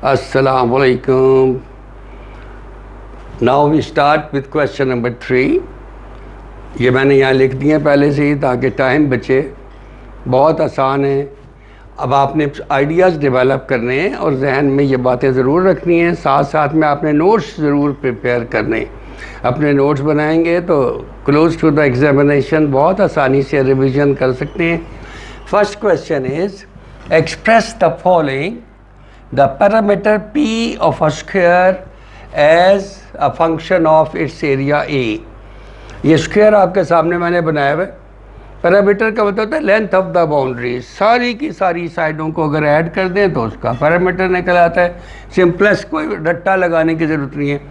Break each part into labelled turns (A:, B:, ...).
A: Assalamu alaikum. Now we start with question number 3. ये मैंने यहाँ लिख दिए पहले से ही ताकि टाइम बचे। बहुत आसान है। अब आपने आइडियाज़ डेवलप करने हैं और जहन में ये बातें ज़रूर रखनी हैं। साथ साथ में आपने नोट्स ज़रूर प्रिपेयर करने। अपने नोट्स बनाएंगे तो क्लोज टू द एग्जामिनेशन बहुत आसानी से रिवीजन कर सकते हैं। First question is express the following the parameter p of a square as a function of its area a। ये स्क्वायर आपके सामने मैंने बनाया हुआ है। पैरामीटर का मतलब होता है लेंथ ऑफ द बाउंड्री। सारी की सारी साइडों को अगर ऐड कर दें तो उसका पैरामीटर निकल आता है। सिंपलेस्ट, कोई रट्टा लगाने की ज़रूरत नहीं है।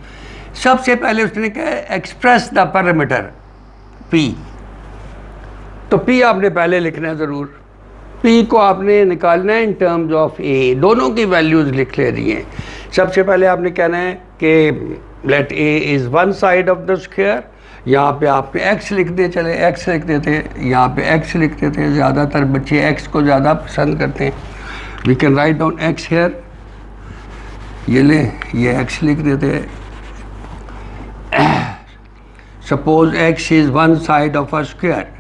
A: सबसे पहले उसने कहा एक्सप्रेस द पैरामीटर p, तो p आपने पहले लिखना है ज़रूर। P को आपने निकालना है इन टर्म्स ऑफ A। दोनों की वैल्यूज़ लिख ले रही हैं। सबसे पहले आपने कहना है कि let A is one side of the square. यहाँ पे आपने x लिख दे, चले x लिख देते, यहाँ पे x लिख देते। ज़्यादातर बच्चे x को ज़्यादा पसंद करते हैं। We can write down x here. ये ले, ये x लिख देते। Suppose x is one side of a square.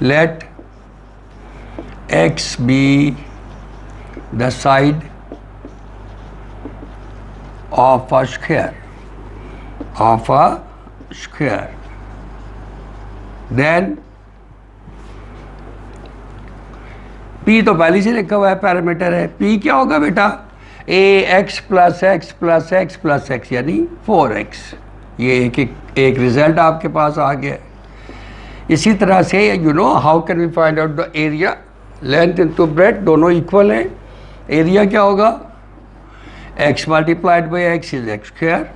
A: Let x be the side of a square, then p तो पहले से लिखा हुआ है, पैरामीटर है। p क्या होगा बेटा? ax plus x plus x plus x यानी 4x। ये एक रिजल्ट आपके पास आ गया। इसी तरह से you know how can we find out the area? Length into breadth दोनों इक्वल हैं। एरिया क्या होगा? x multiplied by x is x square.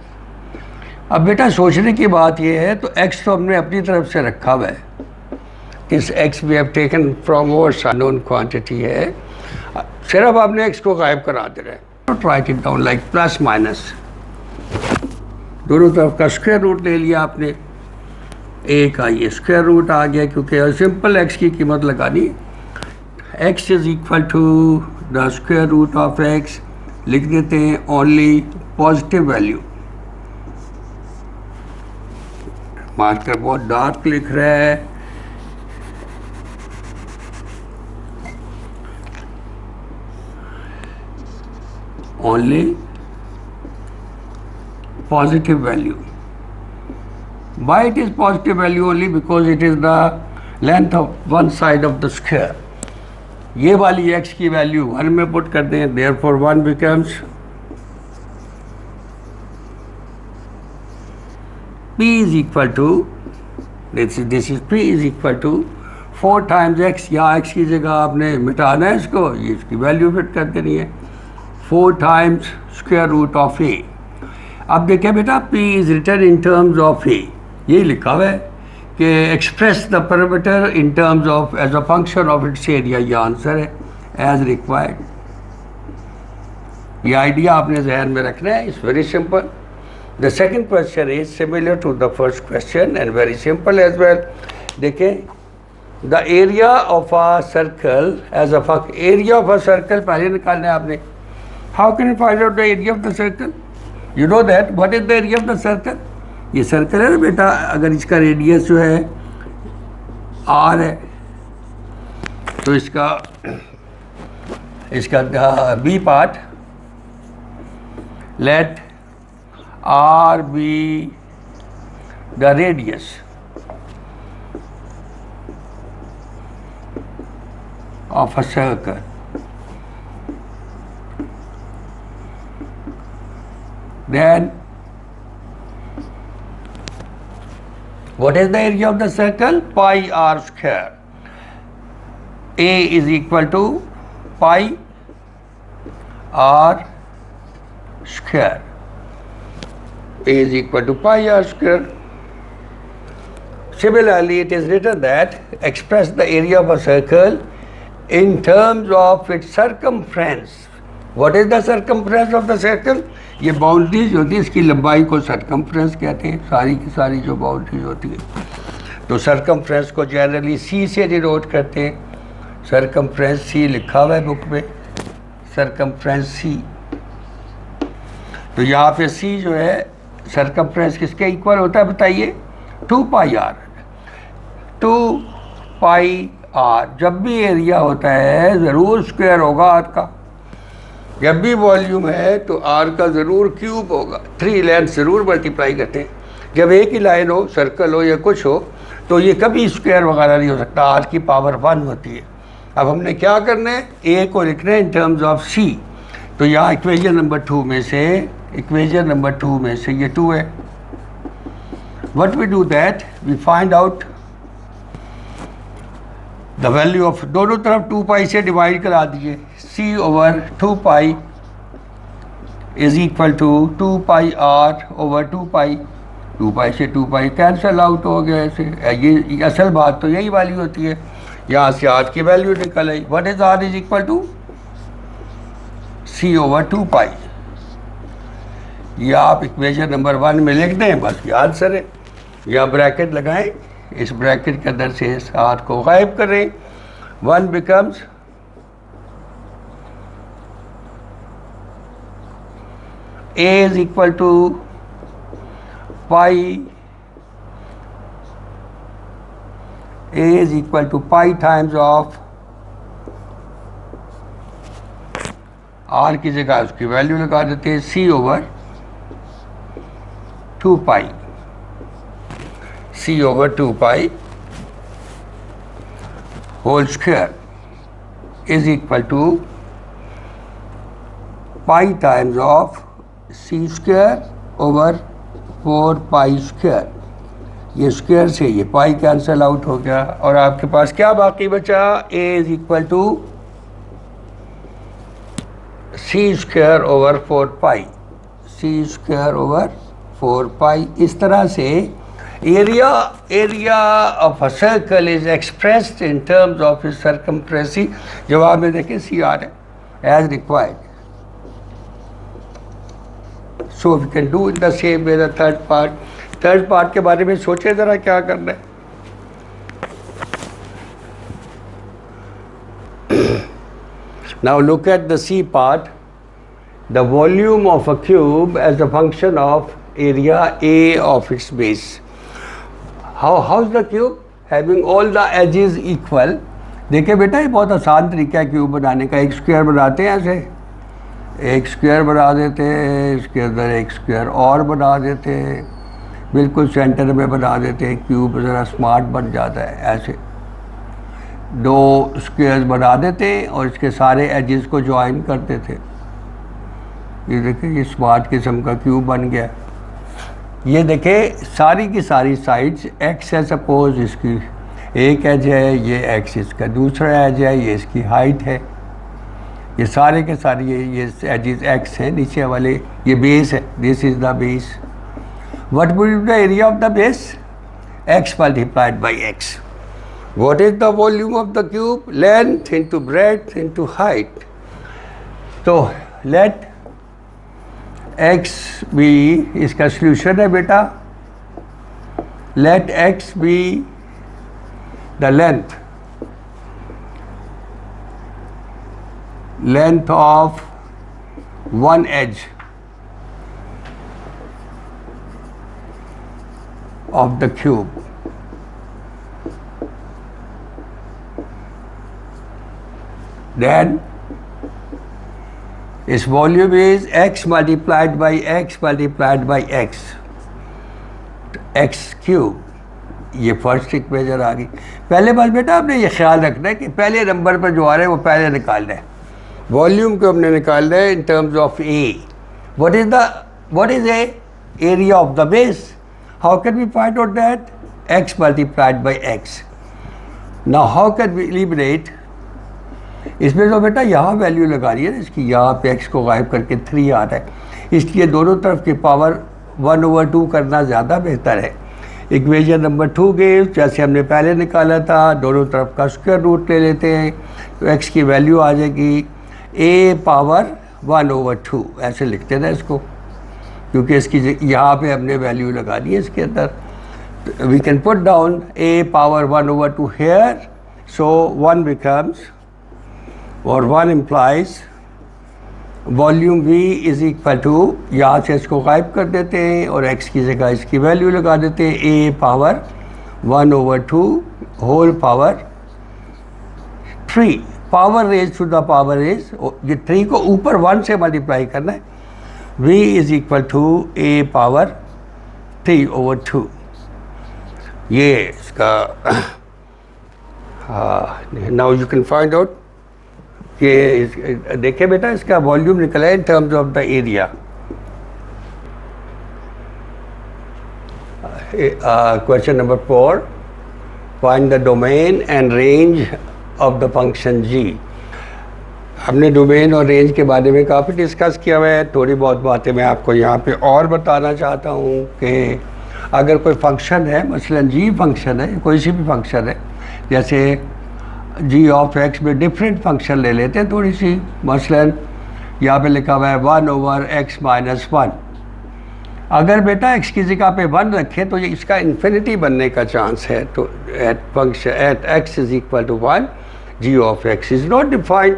A: अब बेटा सोचने की बात यह है, तो x तो हमने अपनी तरफ से रखा हुआ है। इस x we have taken from और नोन क्वांटिटी है। सिर्फ आपने x को गायब करा दे रहे हैं। Right it down like plus minus, दोनों तरफ का स्क्वायर रूट ले लिया आपने। ए का ये स्क्वायर रूट आ गया, क्योंकि सिंपल x की कीमत लगानी। x is equal to the square root of x। लिख देते हैं ओनली पॉजिटिव वैल्यू। मार्कर बहुत डार्क लिख रहा है। Only positive value. Why it is positive value? Only because it is the length of one side of the square. ये वाली x की वैल्यू 1 में पुट कर दें, therefore 1 becomes p is equal to this is p is equal to 4 times x। यहाँ x की जगह आपने मिटाना है इसको, ये इसकी वैल्यू फिट कर देनी है 4 times square root of a। अब देखिए बेटा p is written in terms of a। यही लिखा हुआ है कि express the parameter in terms of as a function of its area. ये आंसर है एज रिक्वायर्ड। ये आइडिया आपने जहन में रखना है। It's very simple. The second question is similar to the first question and very simple as well. देखें, the area of a circle as a area of a circle पहले निकालना है आपने। How can you find out the area of the circle? You know that what is the area of the circle? ये circle है ना बेटा, अगर इसका रेडियस जो है r है तो इसका b part, let r be the radius of a circle. Then what is the area of the circle? Pi r square. A is equal to pi r square. A is equal to pi r square. Similarly, it is written that express the area of a circle in terms of its circumference. What is the circumference of the circle? ये boundaries होती है, इसकी लंबाई को circumference कहते हैं। सारी की सारी जो बाउंड्रीज होती है, तो सर्कमफ्रेंस को जनरली सी से डिनोट करते हैं। सरकमफ्रेंस सी लिखा हुआ है बुक में, सरकमफ्रेंस सी। तो यहाँ पे सी जो है सरकमफ्रेंस किसके इक्वल होता है बताइए? 2 पाई आर। 2 pi are. जब भी एरिया होता है ज़रूर स्क्वायर होगा आर का। जब भी वॉल्यूम है तो आर का ज़रूर क्यूब होगा। 3 लेंथ ज़रूर मल्टीप्लाई करते हैं। जब एक ही लाइन हो, सर्कल हो या कुछ हो, तो ये कभी स्क्वायर वगैरह नहीं हो सकता, आर की पावर 1 होती है। अब हमने क्या करना है? ए को लिखना है इन टर्म्स ऑफ सी। तो यहाँ इक्वेशन नंबर 2 में से, इक्वेशन नंबर 2 में से ये 2 है। What we do that, we find out the value of, दोनों तरफ 2 पाई से डिवाइड करा दीजिए। C over 2 pi is equal to 2 pi R over 2 pi. 2 pi से 2 पाई कैंसिल आउट हो गया ऐसे। ये असल बात तो यही वाली होती है। यहाँ से आर की वैल्यू निकल आई। What is R is equal to C over 2 pi. ये आप इक्वेशन नंबर 1 में लिख दें, बस ये आंसर है। या ब्रैकेट लगाएं, इस ब्रैकेट के अंदर से इस आर को गायब करें। 1 becomes A is equal to pi, A is equal to pi times of R की जगह उसकी वैल्यू लगा देते हैं C over 2 pi. C over 2 pi whole square is equal to pi times of C square over 4 pi square. ये square से ये pi cancel out हो गया और आपके पास क्या बाकी बचा? A is equal to C square over 4 pi, C square over 4 pi. इस तरह से area of a circle is expressed in terms of is circumference. जवाब में देखें सी आर है as required. So we can do in the same way the third part. Third part के बारे में सोचे ज़रा क्या करना है। Now look at the C part. The volume of a cube as a function of area A of its base. How's the cube? Having all the edges equal. देखिए बेटा ये बहुत आसान तरीका है क्यूब बनाने का। एक स्क्वायर बनाते हैं ऐसे, एक स्क्वायर बना देते हैं, इसके अंदर एक स्क्वायर और बना देते हैं, बिल्कुल सेंटर में बना देते हैं। क्यूब ज़रा स्मार्ट बन जाता है। ऐसे 2 स्क्वायर्स बना देते हैं और इसके सारे एजेस को ज्वाइन करते थे। ये देखिए ये स्मार्ट किस्म का क्यूब बन गया। ये देखें सारी की सारी साइड्स एक्स है, सपोज इसकी एक एज है, ये एक्स इसका दूसरा एज है, ये इसकी हाइट है। ये सारे के सारे ये एजेस एक्स हैं, नीचे वाले ये बेस है, this is the base. What will be the area of the base? X multiplied by x. What is the volume of the cube? Length into breadth into height. तो let x be, इसका solution है बेटा, let x be the length of one edge of the cube. Then its volume is x multiplied by x multiplied by x, x cube. ये first equation आ गई। पहले बार बेटा आपने ये ख्याल रखना है कि पहले नंबर पर जो आ रहा है वो पहले निकालना है। वॉल्यूम को हमने निकालना है in terms of a. What is a? Area of the base. How can we find out that? X multiplied by x. Now how can we eliminate? इसमें तो बेटा यहाँ वैल्यू लगा रही है ना इसकी, यहाँ पे एक्स को गायब करके 3 आ रहा है, इसलिए दोनों तरफ की पावर 1/2 करना ज़्यादा बेहतर है। इक्वेशन नंबर 2 के जैसे हमने पहले निकाला था, दोनों तरफ का स्क्वायर रूट ले लेते हैं तो एक्स की वैल्यू आ जाएगी a पावर 1/2। ऐसे लिखते थे इसको, क्योंकि इसकी यहाँ पे हमने वैल्यू लगा दी है इसके अंदर। We can put down a power 1/2 here, so 1 becomes और 1 implies volume v is equal to, यहाँ से इसको गायब कर देते हैं और x की जगह इसकी वैल्यू लगा देते हैं, a power 1/2 whole power 3, power raise to the power raise, ये 3 को ऊपर 1 से मल्टीप्लाई करना है, v is equal to a power 3/2। ये इसका now you can find out कि देखिए बेटा इसका वॉल्यूम निकला है in terms of the area. Question number 4, find the domain and range of the function g। हमने डोमेन और रेंज के बारे में काफ़ी डिस्कस किया हुआ है, थोड़ी बहुत बातें मैं आपको यहाँ पे और बताना चाहता हूँ कि अगर कोई फंक्शन है, मसलन g फंक्शन है, कोई सी भी फंक्शन है, जैसे g ऑफ x में डिफरेंट फंक्शन ले लेते हैं थोड़ी सी, मसलन यहाँ पे लिखा हुआ है 1/x - 1। अगर बेटा x की जगह पे 1 रखें तो ये इसका इन्फिनिटी बनने का चांस है। तो at x is equal to 1 g of x is not defined.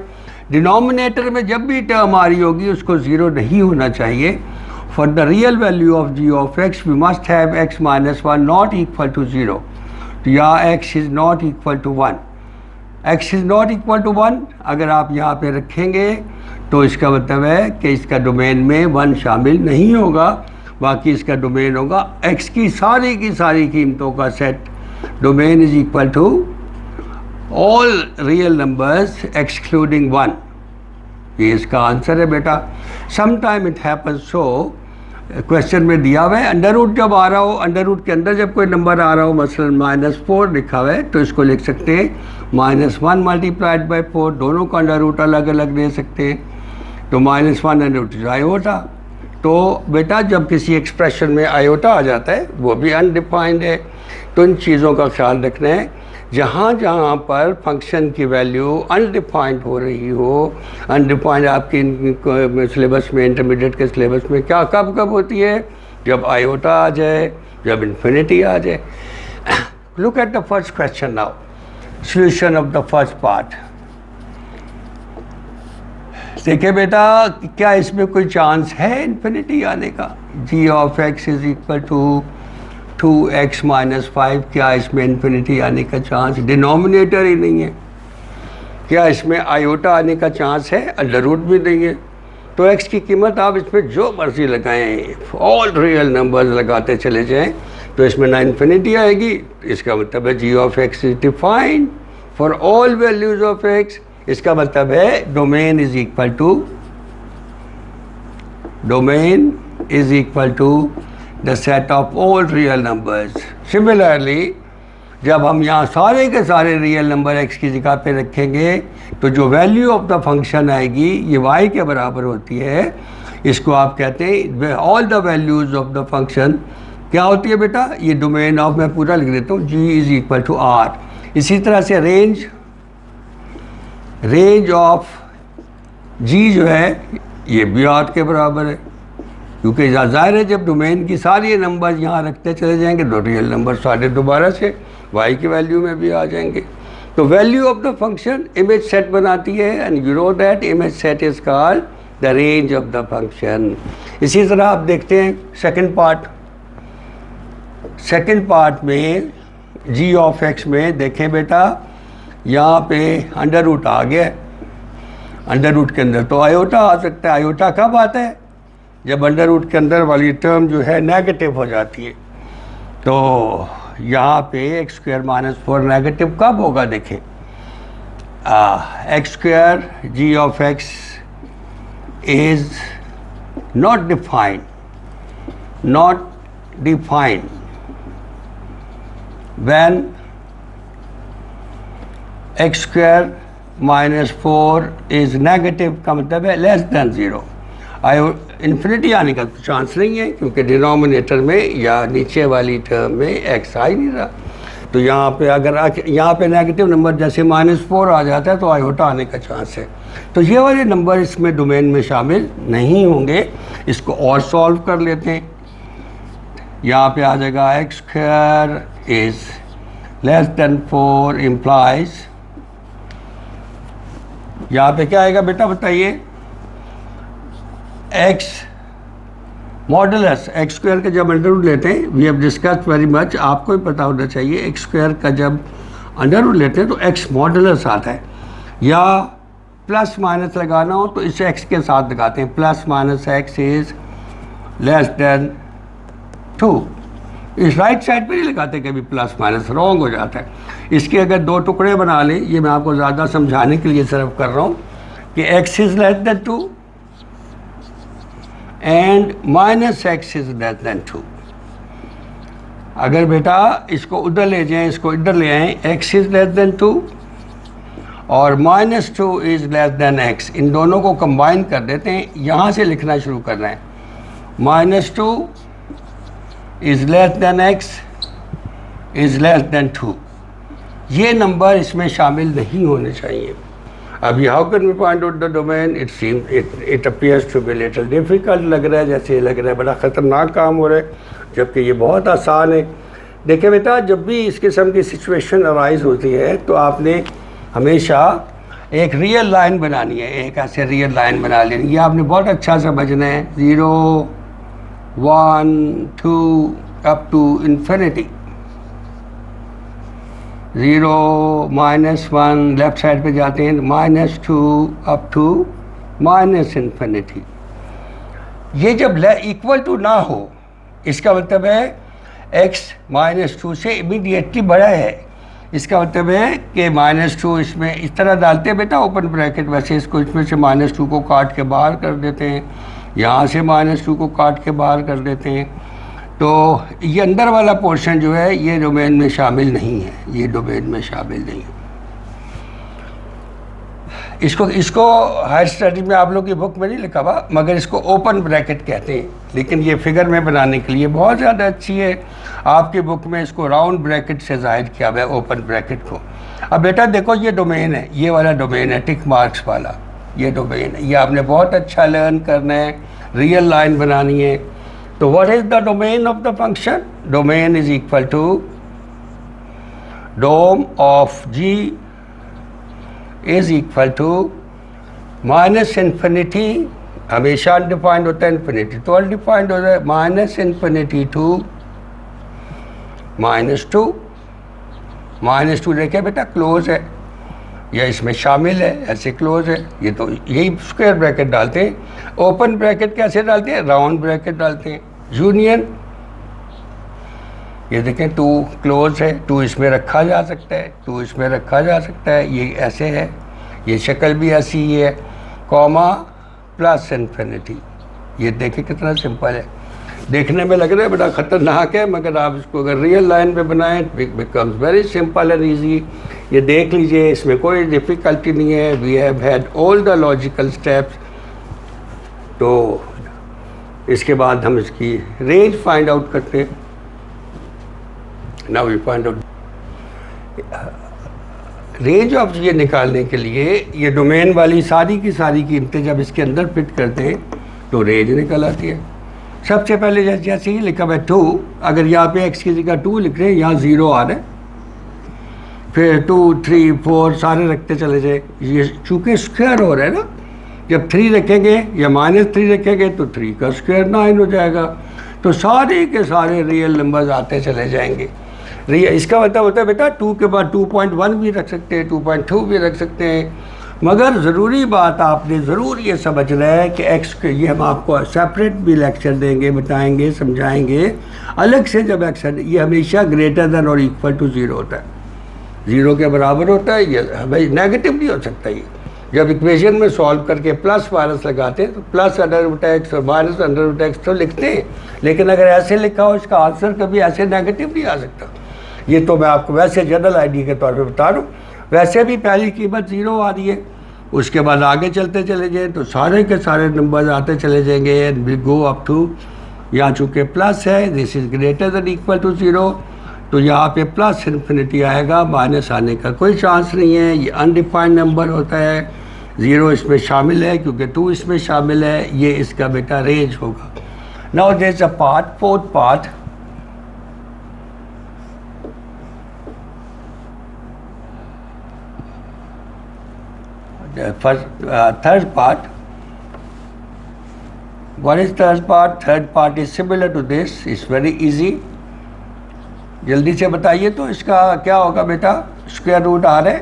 A: Denominator में जब भी टर्म आ रही होगी उसको 0 नहीं होना चाहिए। For the real value of g of x we must have x - 1 not equal to 0। तो यहाँ x is not equal to 1, x is not equal to 1 अगर आप यहाँ पे रखेंगे तो इसका मतलब है कि इसका डोमेन में 1 शामिल नहीं होगा, बाकी इसका डोमेन होगा x की सारी कीमतों का set. Domain is equal to all real numbers excluding 1। ये इसका आंसर है बेटा। Some time it happens so, question में दिया हुआ है अंडर रूट जब आ रहा हो, अंडर रूट के अंदर जब कोई नंबर आ रहा हो, मसलन -4 लिखा हुआ है, तो इसको लिख सकते हैं -1 मल्टीप्लाइड बाई 4, दोनों का अंडर रूट अलग अलग ले सकते हैं। तो -1 अंडर रूट इज आयोटा। तो बेटा जब किसी एक्सप्रेशन में आयोटा आ जाता है वो भी अनडिफाइंड है। तो इन चीज़ों का ख्याल रखना है, जहाँ जहाँ पर फंक्शन की वैल्यू अनडिफाइंड हो रही हो, अनडिफाइंड आपकी सिलेबस में, इंटरमीडिएट के सिलेबस में क्या कब होती है, जब आयोटा आ जाए, जब इन्फिनिटी आ जाए। Look at the first question now, solution of the first part. देखिए बेटा क्या इसमें कोई चांस है इन्फिनिटी आने का? g of x is equal to 2x - 5, क्या इसमें इन्फिनिटी आने का चांस? डिनोमिनेटर ही नहीं है। क्या इसमें आयोटा आने का चांस है? अंडर रूट भी नहीं है। तो x की कीमत आप इसमें जो मर्जी लगाएं, ऑल रियल नंबर्स लगाते चले जाएं, तो इसमें ना इन्फिनिटी आएगी। इसका मतलब है g of x is defined for all values of x। इसका मतलब है domain is equal to the set of all real numbers. Similarly जब हम यहाँ सारे के सारे रियल नंबर x की जगह पे रखेंगे तो जो वैल्यू ऑफ द फंक्शन आएगी ये y के बराबर होती है। इसको आप कहते हैं all the values of the function क्या होती है बेटा? ये डोमेन ऑफ, मैं पूरा लिख देता हूँ, g is equal to r। इसी तरह से रेंज ऑफ g जो है ये भी r के बराबर है, क्योंकि ज़ाहिर है जब डोमेन की सारी नंबर यहाँ रखते चले जाएंगे तो रियल नंबर सारे दोबारा से y की वैल्यू में भी आ जाएंगे। तो value of the function image set बनाती है, and you know that image set is called the range of the function. इसी तरह आप देखते हैं सेकंड पार्ट में g ऑफ x में देखें बेटा, यहाँ पे अंडर रूट आ गया। अंडर रूट के अंदर तो आयोटा आ सकता है। आयोटा कब आता है? जब अंडर रूट के अंदर वाली टर्म जो है नेगेटिव हो जाती है। तो यहाँ पे x² - 4 नेगेटिव कब होगा? देखें x² g of x is not defined when x² - 4 is negative, का मतलब है लेस देन 0। इन्फिनिटी आने का चांस नहीं है, क्योंकि डिनोमिनेटर में या नीचे वाली टर्म में x आ ही नहीं रहा। तो यहाँ पे अगर यहाँ पे नेगेटिव नंबर जैसे -4 आ जाता है तो आयोटा आने का चांस है। तो ये वाले नंबर इसमें डोमेन में शामिल नहीं होंगे। इसको और सॉल्व कर लेते हैं। यहाँ पे आ जाएगा x² is less than 4 implies, यहाँ पे क्या आएगा बेटा बताइए, एक्स मॉडुलस एक्स स्क्वायर का जब अंडर रूट लेते हैं, we have discussed very much, आपको भी पता होना चाहिए, एक्स स्क्वायर का जब अंडर रूट लेते हैं तो एक्स मॉडुलस आता है, या प्लस माइनस लगाना हो तो इस एक्स के साथ लगाते हैं, plus minus x is less than 2। इस राइट साइड पे नहीं लगाते कभी प्लस माइनस, रॉन्ग हो जाता है। इसके अगर दो टुकड़े बना लें, ये मैं आपको ज़्यादा समझाने के लिए सिर्फ कर रहा हूँ कि x is less than 2 and minus x is less than 2। अगर बेटा इसको उधर ले जाएं, इसको इधर ले आएँ, x इज़ लेस देन 2 और minus 2 is less than x, इन दोनों को कंबाइन कर देते हैं, यहाँ से लिखना शुरू कर रहे हैं, minus 2 is less than x is less than 2। ये नंबर इसमें शामिल नहीं होने चाहिए। अभी how can we find out the domain, it appears to be little difficult, लग रहा है जैसे लग रहा है बड़ा ख़तरनाक काम हो रहा है, जबकि ये बहुत आसान है। देखिए बेटा, जब भी इस किस्म की सिचुएशन अराइज होती है तो आपने हमेशा एक रियल लाइन बनानी है, एक ऐसे रियल लाइन बना लेनी है, आपने बहुत अच्छा समझना है, 0 1 2 up to infinity, 0 -1 left side पे जाते हैं, -2 अप टू माइनस इन्फिनिटी। ये जब इक्वल टू ना हो, इसका मतलब है x -2 से इमीडिएटली बड़ा है, इसका मतलब है कि -2 इसमें इस तरह डालते हैं बेटा ओपन ब्रैकेट, वैसे इसको इसमें से -2 को काट के बाहर कर देते हैं, यहाँ से -2 को काट के बाहर कर देते हैं, तो ये अंदर वाला पोर्शन जो है ये डोमेन में शामिल नहीं है, ये डोमेन में शामिल नहीं है। इसको हायर स्टडी में आप लोग की बुक में नहीं लिखा हुआ, मगर इसको ओपन ब्रैकेट कहते हैं, लेकिन ये फिगर में बनाने के लिए बहुत ज़्यादा अच्छी है। आपकी बुक में इसको राउंड ब्रैकेट से ज़ाहिर किया हुआ है ओपन ब्रैकेट को। अब बेटा देखो, ये डोमेन है, ये वाला डोमेन है टिक मार्क्स वाला, ये डोमेन है, ये आपने बहुत अच्छा लर्न करना है, रियल लाइन बनानी है। तो what is the domain of the function? Domain is equal to dom of g is equal to minus infinity, हमेशा अनडिफाइंड होता है इन्फिनिटी, तो अनडिफाइंड होता है माइनस इन्फिनिटी टू -2। -2 देखे बेटा क्लोज है या इसमें शामिल है, ऐसे क्लोज है, ये तो यही स्क्वायर ब्रैकेट डालते हैं। ओपन ब्रैकेट कैसे डालते हैं? राउंड ब्रैकेट डालते हैं। यूनियन, ये देखें 2 क्लोज है, 2 इसमें रखा जा सकता है, 2 इसमें रखा जा सकता है, ये ऐसे है, ये शक्ल भी ऐसी ही है, कॉमा प्लस इन्फिनिटी, ये देखें कितना सिंपल है, देखने में लग रहा है बड़ा ख़तरनाक है, मगर आप इसको अगर रियल लाइन पे बनाएं it becomes very simple and easy. ये देख लीजिए, इसमें कोई डिफ़िकल्टी नहीं है, we have had all the logical steps. तो इसके बाद हम इसकी रेंज फाइंड आउट करते हैं। Now we find out range of, ये निकालने के लिए ये डोमेन वाली सारी की सारी कीमतें जब इसके अंदर फिट करते हैं तो रेंज निकल आती है। सबसे पहले जैसे ही लिखा हुआ है 2, अगर यहाँ पे x की जगह 2 लिख रहे हैं, यहाँ 0 आ रहा है, फिर 2 3 4 सारे रखते चले जाए, ये चूँकि स्क्वायर हो रहा है ना, जब 3 रखेंगे या -3 रखेंगे तो 3 का स्क्वायर 9 हो जाएगा, तो सारे के सारे रियल नंबर्स आते चले जाएंगे। इसका मतलब होता है बेटा 2 के बाद 2.1 भी रख सकते हैं, 2.2 भी रख सकते हैं, मगर ज़रूरी बात आपने ज़रूर ये समझना है कि x के, ये हम आपको सेपरेट भी लेक्चर देंगे, बताएंगे, समझाएंगे अलग से। जब x ये हमेशा ग्रेटर देन और इक्वल टू 0 होता है, 0 के बराबर होता है, ये भाई नेगेटिव नहीं हो सकता। ये जब इक्वेशन में सॉल्व करके प्लस माइनस लगाते हैं तो प्लस √x और माइनस √x तो लिखते हैं, लेकिन अगर ऐसे लिखा हो इसका आंसर कभी ऐसे नेगेटिव नहीं आ सकता। ये तो मैं आपको वैसे जनरल आइडिया के तौर पे बता रहा हूँ। वैसे भी पहली कीमत 0 आ रही है, उसके बाद आगे चलते चले जाएँ तो सारे के सारे नंबर्स आते चले जाएंगे, विल गो अप टू, यहाँ चूँकि प्लस है, this is greater than equal to 0, तो यहाँ पे प्लस इन्फिनिटी आएगा, माइनस आने का कोई चांस नहीं है। ये अनडिफाइंड नंबर होता है, 0 इसमें शामिल है क्योंकि 2 इसमें शामिल है, ये इसका बेटा रेंज होगा। Now there is a part, fourth part, third part. What is third part? Third part is similar to this. It's very easy. जल्दी से बताइए तो इसका क्या होगा बेटा? स्क्वायर रूट आ रहे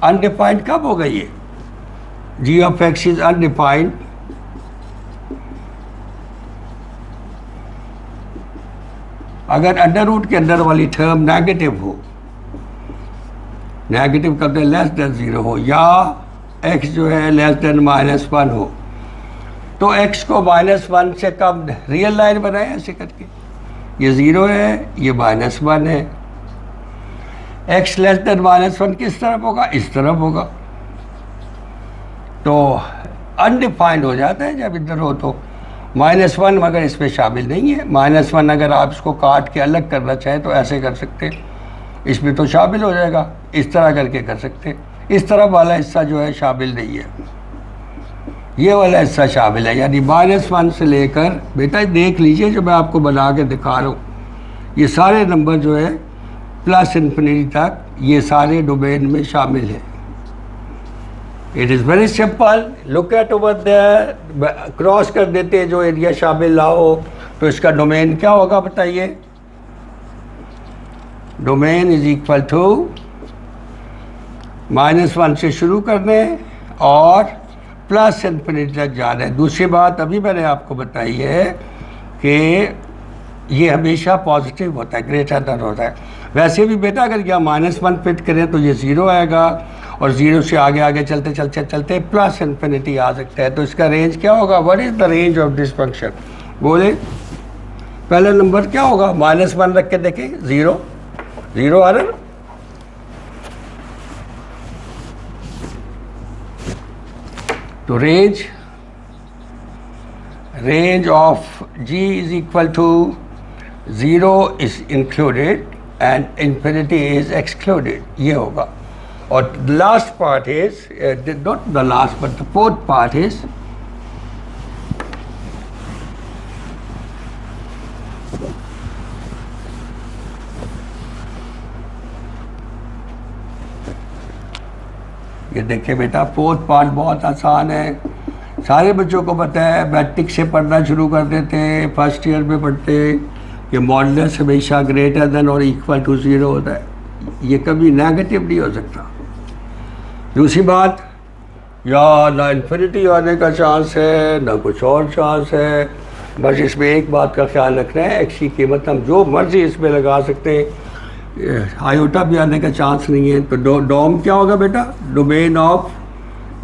A: अनडिफाइंड कब होगा ये? g of x is undefined. अगर अंडर रूट के अंदर वाली टर्म नेगेटिव हो, नेगेटिव कब तक? लेस देन 0 हो, या x जो है लेस देन -1 हो, तो x को -1 से कब रियल लाइन बनाए ऐसे करके, ये 0 है, ये -1 है, x लेस देन -1 किस तरफ होगा? इस तरफ होगा, तो अनडिफाइंड हो जाता है जब इधर हो तो। -1 मगर इसमें शामिल नहीं है। -1 अगर आप इसको काट के अलग करना चाहें तो ऐसे कर सकते हैं, इसमें तो शामिल हो जाएगा, इस तरह करके कर सकते हैं। इस तरफ वाला हिस्सा जो है शामिल नहीं है, ये वाला हिस्सा शामिल है, यानी -1 से लेकर, बेटा देख लीजिए जो मैं आपको बना के दिखा रहा हूँ, ये सारे नंबर जो है प्लस इन्फिनिटी तक ये सारे डोमेन में शामिल है। It is very simple, look at over there, cross कर देते हैं जो एरिया शामिल ना हो, तो इसका डोमेन क्या होगा बताइए? डोमेन इज इक्वल टू -1 से शुरू करने और प्लस इन्फिनिटी तक जा रहे हैं। दूसरी बात अभी मैंने आपको बताई है कि ये हमेशा पॉजिटिव होता है, ग्रेटर देन होता है। वैसे भी बेटा अगर यहाँ -1 फिट करें तो ये 0 आएगा, और 0 से आगे आगे चलते चलते चलते प्लस इन्फिनिटी आ सकता है, तो इसका रेंज क्या होगा? What is the range of this function? बोले पहला नंबर क्या होगा? -1 रख के देखें, 0 0 आ रहा है, तो range of g is equal to 0 is included and infinity is excluded, ये होगा। और last part is not the last but the fourth part is ये देखिए बेटा, फोर्थ पार्ट बहुत आसान है, सारे बच्चों को पता है, मैट्रिक से पढ़ना शुरू कर देते हैं, फर्स्ट ईयर में पढ़ते हैं कि मॉडुलस हमेशा ग्रेटर देन और इक्वल टू 0 होता है, ये कभी नेगेटिव नहीं हो सकता। दूसरी बात, या ना इन्फिनिटी आने का चांस है ना कुछ और चांस है, बस इसमें एक बात का ख्याल रखना है, एक्स की कीमत हम जो मर्जी इसमें लगा सकते हैं, आयोटा भी आने का चांस नहीं है। तो डोम क्या होगा बेटा? Domain of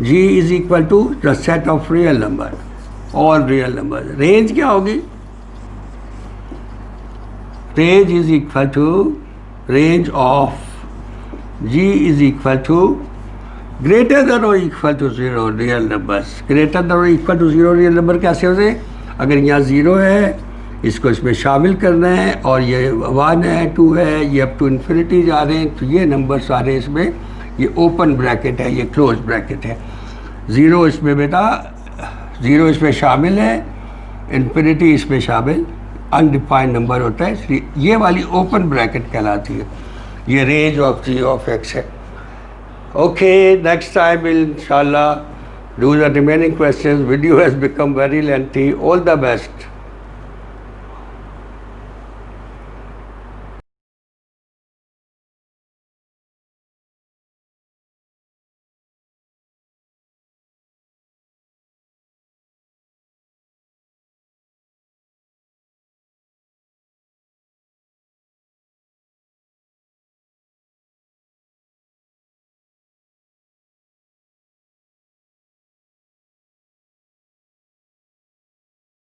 A: g is equal to the set of real number, all real number. Range क्या होगी? Range is equal to range of g is equal to greater than और equal to 0 real numbers. Greater than और equal to 0 real number कैसे होते? अगर यहाँ 0 है, इसको इसमें शामिल करना है, और ये 1 है, 2 है, ये अप टू इन्फिनिटी जा रहे हैं, तो ये नंबर सारे इसमें, ये ओपन ब्रैकेट है, ये क्लोज ब्रैकेट है। 0 इसमें बेटा, 0 इसमें शामिल है, इन्फिनिटी इसमें शामिल, अनडिफाइंड नंबर होता है, इसलिए ये वाली ओपन ब्रैकेट कहलाती है। ये range of g of x है। ओके, नेक्स्ट टाइम विल इंशाल्लाह do the remaining questions. Video has become very lengthy. All the best.